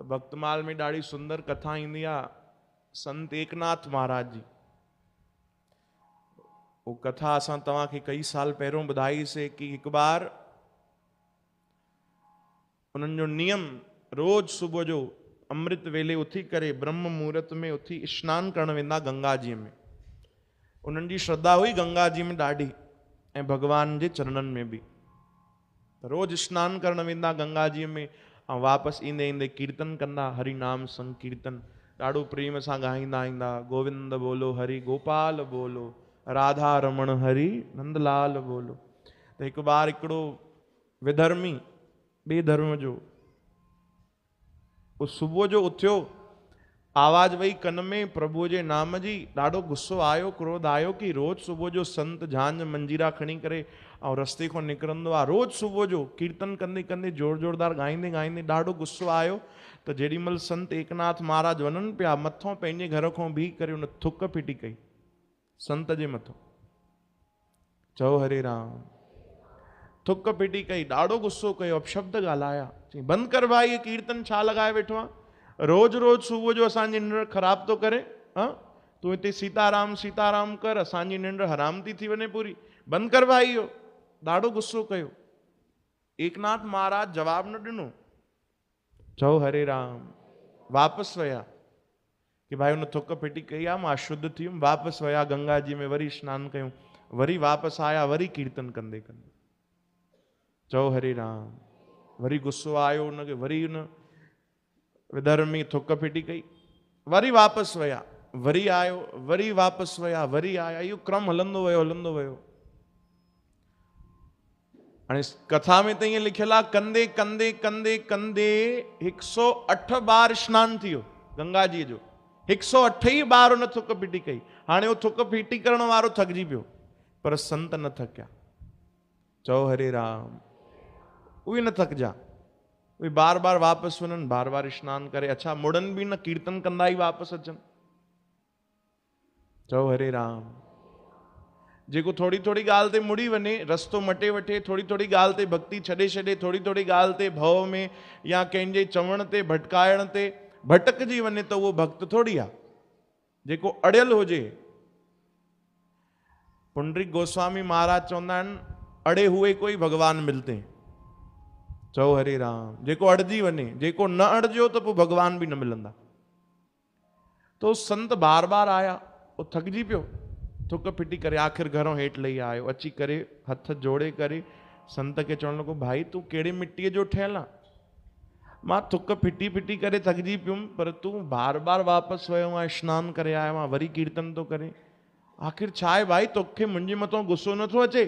तो भक्तमाल में ॾाढी सुंदर कथा ईंदी आहे संत एकनाथ महाराज जी। वो कथा असां तव्हांखे कई साल पहिरियों ॿुधाईसीं कि हिकु बार उन्हनि जो नियम रोज सुबुह जो अमृत वेले उथी करे ब्रह्म मुहूर्त में उथी स्नान करण वेंदा गंगा जी में। उन्हनि जी श्रद्धा हुई गंगा जी में ॾाढी ऐं भगवान जे चरणनि में बि। रोज स्नान करण वेंदा गंगा जी में ऐं वापसि ईंदे ईंदे कीर्तन कंदा, हरि नाम संकीर्तन ॾाढो प्रेम सां ॻाईंदा ईंदा, गोविंद बोलो हरि गोपाल बोलो, राधा रमण हरि नंदलाल बोलो। तो हिकु बार हिकिड़ो विधर्मी ॿिए धर्म जो वो सुबुह जो उथियो, आवाज वही कन में प्रभु जे नाम जी, ॾाढो गुस्सो आयो, क्रोध आयो कि रोज सुबुह जो संत झांझ मंजीरा खणी करे और रस्ते खां निकिरंदो आहे, रोज सुबुह जो कीर्तन कंदे कंदे जोर जोरदार ॻाईंदे ॻाईंदे ॾाढो गुस्सो आयो। तो जेॾीमहिल संत एकनाथ महाराज वञनि पिया मथों पंहिंजे घर खां बीह करे उन थुक फिटी कई संत जे मथों, चओ हरे राम, थुक फिटी कई, ॾाढो गुस्सो कयो, अपशब्द ॻाल्हाया, चई बंदि कर भाई ये कीर्तन छा लॻाए वेठो आहे, रोज रोज सुबुह जो असांजी निंड ख़राब थो करे, हाँ तूं हिते सीताराम सीताराम कर, असांजी निंड हराम थी वञे पूरी, बंदि कर भाई इहो। ॾाढो गुस्सो कयो। एकनाथ महाराज जवाब न ॾिनो, चओ हरे राम, वापसि विया कि भाई उन थुक फिटी कई आहे, मां अशुद्ध थी वियुमि, वापसि विया गंगा जी में, वरी स्नान कयूं, वरी वापसि आया, वरी कीर्तन कंदे कंदे, चओ हरे राम। वरी गुस्सो आयो उनखे, वरी उन विधर्मी थुक फिटी कई, वरी वापसि विया, वरी आयो, वरी वापसि विया, वरी आया, इहो क्रम हलंदो वियो हलंदो वियो। हाणे कथा में त ईअं लिखियल आहे कंदे कंदे कंदे कंदे 108 बार स्नान थी वियो गंगा जी जो, 108 ई बार उन थुक फिटी कई। हाणे उहो थुक फिटी करण वारो थकिजी पियो, पर संत न थकिया, चओ हरे राम, उहे न थकजा, उहे बार बार वापसि वञनि, बार बार स्नान करे, अच्छा मुड़नि बि न, कीर्तन कंदा ई वापसि अचनि, चओ हरे राम। जेको थोड़ी थोड़ी ॻाल्हि ते मुड़ी वञे, रस्तो मटे वठे, थोड़ी थोड़ी ॻाल्हि ते भक्ति छॾे छॾे, थोड़ी थोड़ी ॻाल्हि ते भव में या कंहिंजे चवण ते भटकाइण ते भटकजी वञे, त उहो भक्त थोड़ी आहे। जेको अड़ियल हुजे, पुंडरीक गोस्वामी महाराज चवंदा आहिनि, अड़े हुए कोई भगवान मिलते, चओ हरे राम। जेको अड़जी वञे, जेको न अड़जियो त पोइ भगवान बि न मिलंदा। तो संत बार बार आया, वो थकिजी पियो, थुक फिटी करे आख़िर घरों हेठि लही आयो, अची करे हथ जोड़े करे संत खे चवण लॻो, भाई तूं कहिड़े मिटीअ जो ठहियल आहे, मां थुक फिटी फिटी करे थकिजी पियुमि, पर तूं बार बार वापसि वियो आहीं, स्नान करे आयो आहीं, वरी कीर्तन थो करे, आख़िर छा आहे भाई, तोखे मुंहिंजे मथां गुस्सो नथो अचे,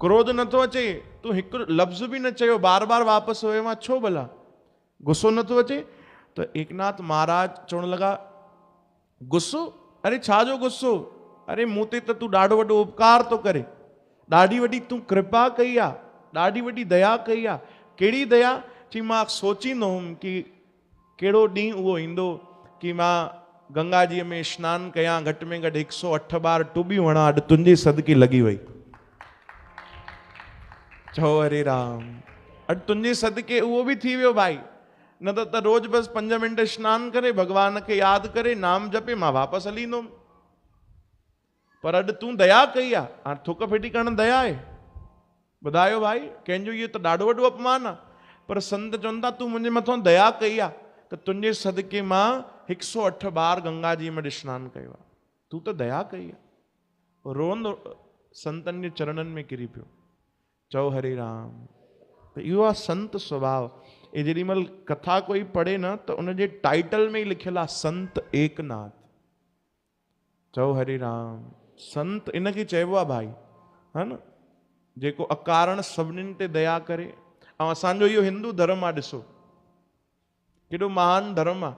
क्रोध नथो अचे, तूं हिकु लफ़्ज़ बि न चयो, बार बार वापसि वियो आहीं, छो भला गुस्सो नथो अचे? त एकनाथ महाराज चवण लॻा, गुस्सो, अरे छा जो गुस्सो, अरे मूं ते त तूं ॾाढो वॾो उपकार थो करे, ॾाढी वॾी तूं कृपा कई आहे, ॾाढी वॾी दया कई आहे, कहिड़ी दया? चई मां सोचींदो हुउमि कि कहिड़ो ॾींहुं उहो ईंदो कि मां गंगा जी में स्नान कयां, घटि में घटि 108 बार टुबियूं हणां, अॼु तुंहिंजे सदके लॻी वई, चओ हरे राम, अॼु तुंहिंजे सदके उहो बि थी वियो भाई, न त रोज बस 5 मिंट स्नान करे भगवान खे यादि करे नाम जपे मां वापसि हली ईंदुमि, पर अॼु तूं दया कई आहे। हाणे थुक फिटी करण दया आहे? ॿुधायो भाई, कंहिंजो इहो त ॾाढो वॾो अपमान आहे। पर संत चवनि था तूं मुंहिंजे मथां दया कई आहे त तुंहिंजे सदके मां 108 बार गंगा जी में स्नान कयो आहे, तूं त दया कई आहे। रोअंदो संतनि जे चरणनि में किरी पियो, चओ हरे राम। त इहो आहे संत स्वभाव। ये जेॾीमहिल कथा कोई पढ़े न त उनजे टाइटल में ई लिखियल आहे संत एकनाथ, चओ हरे राम। संत इनखे चइबो आहे भाई, हा न, जेको अकारण सभिनीनि ते दया करे। ऐं असांजो इहो हिंदू धर्म आहे, ॾिसो केॾो महान धर्म आहे।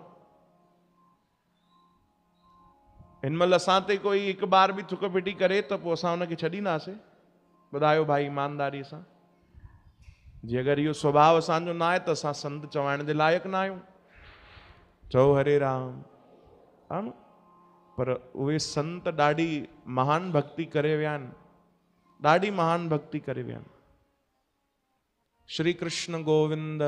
हिन महिल असां ते कोई हिकु बार बि थुक फिटी करे त पोइ असां हुनखे छॾींदासीं? ॿुधायो भाई ईमानदारी सां। जी अगरि इहो स्वभाव असांजो न आहे त असां संत चवाइण जे लाइक़ु न आहियूं, चओ हरे राम, हा न। पर उहे संत ॾाढी महान भक्ति करे विया आहिनि, ॾाढी महान भक्ति करे विया आहिनि। श्री कृष्ण गोविंद।